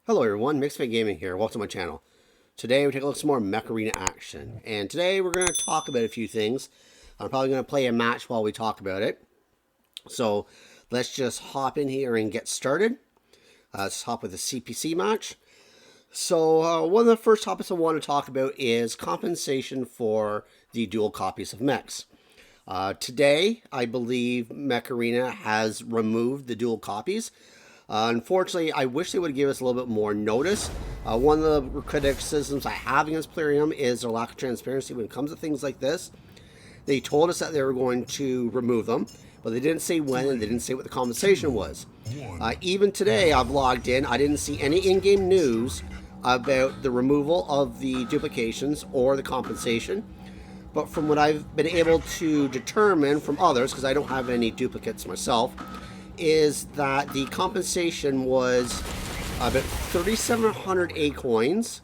Hello everyone, Mixfant Gaming here. Welcome to my channel. Today we take a look at some more Mech Arena action. And today we're going to talk about a few things. I'm probably going to play a match while we talk about it. So let's just hop in here and get started. Let's hop with a CPC match. So one of the first topics I want to talk about is compensation for the dual copies of mechs. Today, I believe Mech Arena has removed the dual copies. Unfortunately, I wish they would give us a little bit more notice. One of the criticisms I have against Plarium is their lack of transparency when it comes to things like this. They told us that they were going to remove them, but they didn't say when and they didn't say what the compensation was. Even today, I've logged in. I didn't see any in-game news about the removal of the duplications or the compensation. But from what I've been able to determine from others, because I don't have any duplicates myself, is that the compensation was about 3,700 A coins,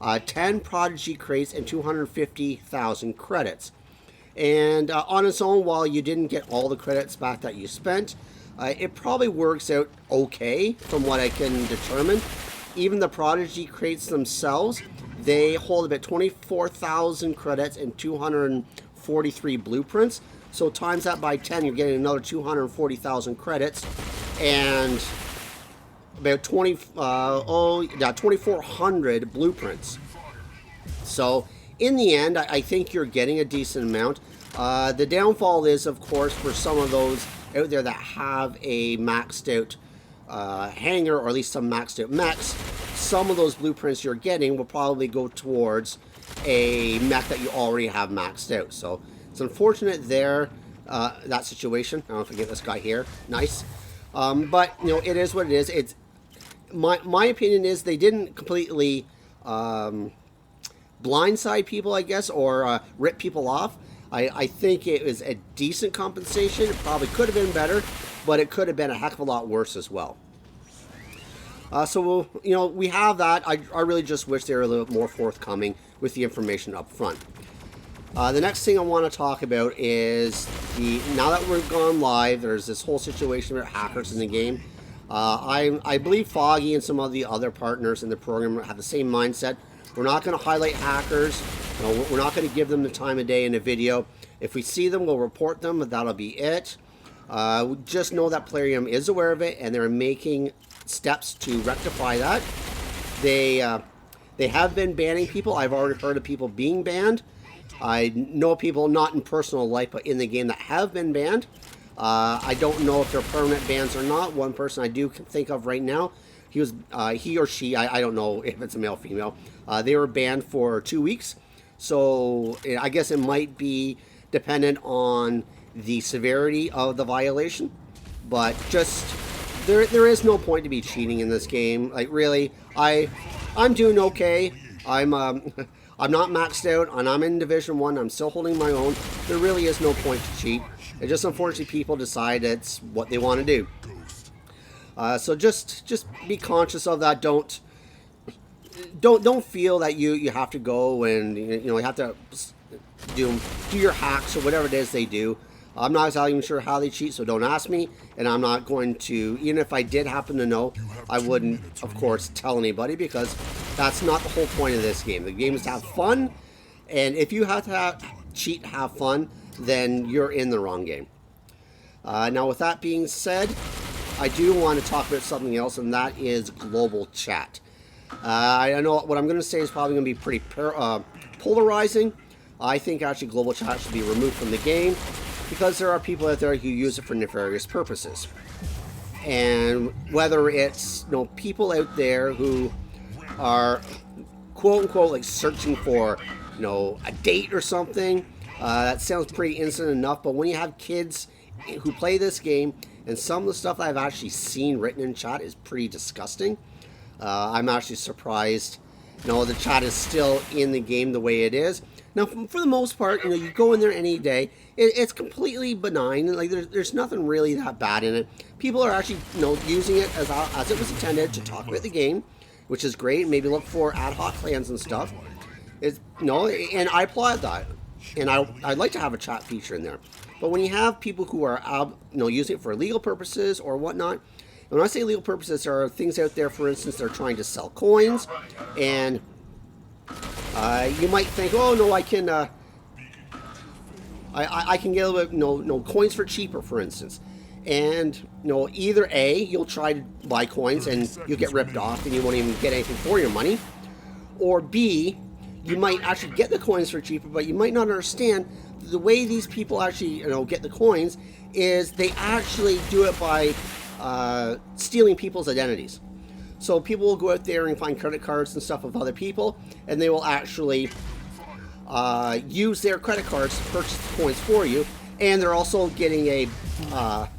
10 Prodigy crates, and 250,000 credits. And on its own, while you didn't get all the credits back that you spent, it probably works out okay from what I can determine. Even the Prodigy crates themselves, they hold about 24,000 credits and 243 blueprints. So times that by 10, you're getting another 240,000 credits and about 2,400 blueprints. So in the end, I think you're getting a decent amount. The downfall is, of course, for some of those out there that have a maxed out hangar, or at least some maxed out mechs, some of those blueprints you're getting will probably go towards a mech that you already have maxed out. So it's unfortunate there, that situation. I don't know if I get this guy here. Nice. But, you know, it is what it is. It's my opinion is they didn't completely blindside people, I guess, or rip people off. I think it was a decent compensation. It probably could have been better, but it could have been a heck of a lot worse as well. So, you know, we have that. I really just wish they were a little bit more forthcoming with the information up front. The next thing I want to talk about is now that we've gone live, there's this whole situation with hackers in the game. I believe Foggy and some of the other partners in the program have the same mindset. We're not going to highlight hackers. You know, we're not going to give them the time of day in a video. If we see them, we'll report them, but that'll be it. Just know that Plarium is aware of it, and they're making steps to rectify that. They have been banning people. I've already heard of people being banned. I know people, not in personal life, but in the game, that have been banned. I don't know if they're permanent bans or not. One person I do think of right now, he or she, I don't know if it's a male or female, they were banned for 2 weeks. So I guess it might be dependent on the severity of the violation. But just, there is no point to be cheating in this game. Like, really, I'm doing okay. I'm not maxed out, and I'm in Division 1. I'm still holding my own. There really is no point to cheat. It's just, unfortunately, people decide it's what they want to do. So just be conscious of that. Don't feel that you have to go and you have to do your hacks or whatever it is they do. I'm not exactly even sure how they cheat, so don't ask me, and I'm not going to, even if I did happen to know, I wouldn't, of course, tell anybody, because that's not the whole point of this game. The game is to have fun, and if you have to cheat, have fun, then you're in the wrong game. Now, with that being said, I do want to talk about something else, and that is global chat. I know what I'm going to say is probably going to be pretty polarizing. I think actually global chat should be removed from the game, because there are people out there who use it for nefarious purposes. And whether it's people out there who are quote unquote like searching for a date or something, that sounds pretty innocent enough. But when you have kids who play this game, and some of the stuff I've actually seen written in chat is pretty disgusting. I'm actually surprised the chat is still in the game the way it is. Now, for the most part, you go in there any day. It's completely benign. Like there's nothing really that bad in it. People are actually, using it as it was intended to talk about the game, which is great. Maybe look for ad hoc plans and stuff. And I applaud that. And I'd like to have a chat feature in there. But when you have people who are using it for legal purposes or whatnot, And when I say illegal purposes, there are things out there, for instance, they're trying to sell coins, and you might think, oh no, I can get a little bit, no coins for cheaper, for instance. And either A, you'll try to buy coins and you'll get ripped off and you won't even get anything for your money, or B, you might actually get the coins for cheaper, but you might not understand the way these people actually get the coins is they actually do it by stealing people's identities. So people will go out there and find credit cards and stuff of other people, and they will actually use their credit cards to purchase the coins for you, and they're also getting a kind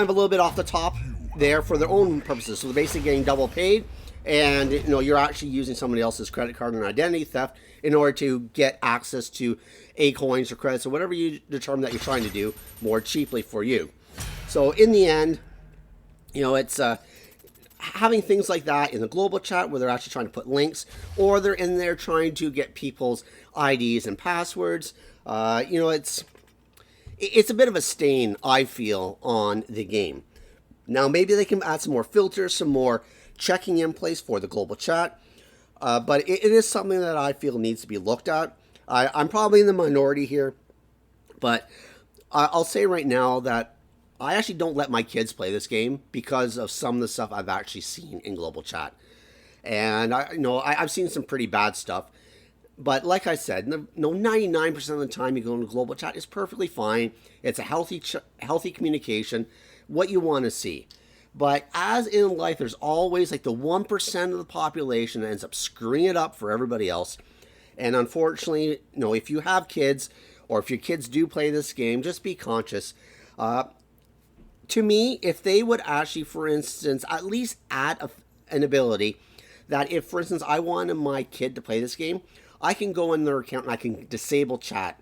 of a little bit off the top there for their own purposes. So they're basically getting double paid, and you're actually using somebody else's credit card and identity theft in order to get access to A coins or credits or whatever you determine that you're trying to do more cheaply for you. So in the end, it's having things like that in the global chat where they're actually trying to put links, or they're in there trying to get people's IDs and passwords. It's a bit of a stain, I feel, on the game. Now, maybe they can add some more filters, some more checking in place for the global chat, but it is something that I feel needs to be looked at. I'm probably in the minority here, but I'll say right now that I actually don't let my kids play this game because of some of the stuff I've actually seen in global chat. And I've seen some pretty bad stuff. But like I said, 99% of the time you go into global chat is perfectly fine. It's a healthy communication, what you want to see. But as in life, there's always like the 1% of the population that ends up screwing it up for everybody else. And unfortunately, if you have kids, or if your kids do play this game, just be conscious. To me, if they would actually, for instance, at least add an ability that if, for instance, I wanted my kid to play this game, I can go in their account and I can disable chat.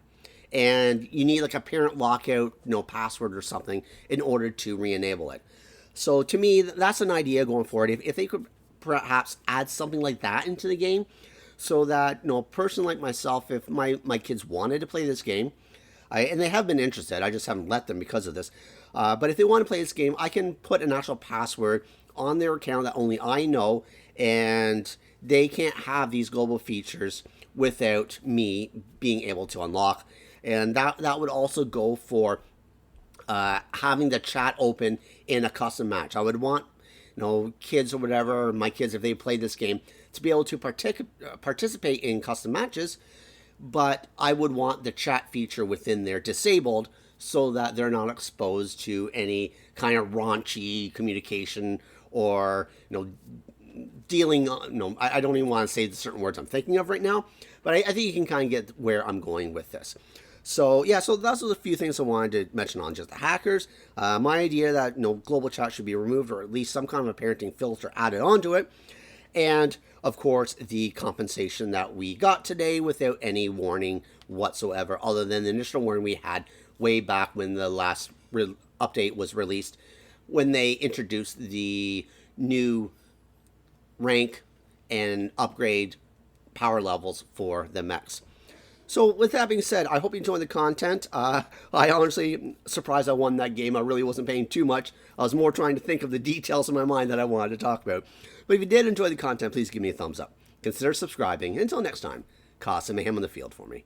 And you need like a parent lockout, password or something in order to re-enable it. So to me, that's an idea going forward. If they could perhaps add something like that into the game, so that, a person like myself, if my kids wanted to play this game, and they have been interested, I just haven't let them because of this. But if they want to play this game, I can put an actual password on their account that only I know, and they can't have these global features without me being able to unlock. And that would also go for having the chat open in a custom match. I would want, kids or whatever, my kids, if they play this game, to be able to participate in custom matches, but I would want the chat feature within there disabled so that they're not exposed to any kind of raunchy communication or, dealing, I don't even want to say the certain words I'm thinking of right now, but I think you can kind of get where I'm going with this. So yeah, so those are the few things I wanted to mention on just the hackers. My idea that global chat should be removed, or at least some kind of a parenting filter added onto it, and of course the compensation that we got today without any warning whatsoever, other than the initial warning we had way back when the last update was released, when they introduced the new rank and upgrade power levels for the mechs. So with that being said, I hope you enjoyed the content. I honestly surprised I won that game. I really wasn't paying too much. I was more trying to think of the details in my mind that I wanted to talk about. But if you did enjoy the content, please give me a thumbs up. Consider subscribing. Until next time, cause some mayhem on the field for me.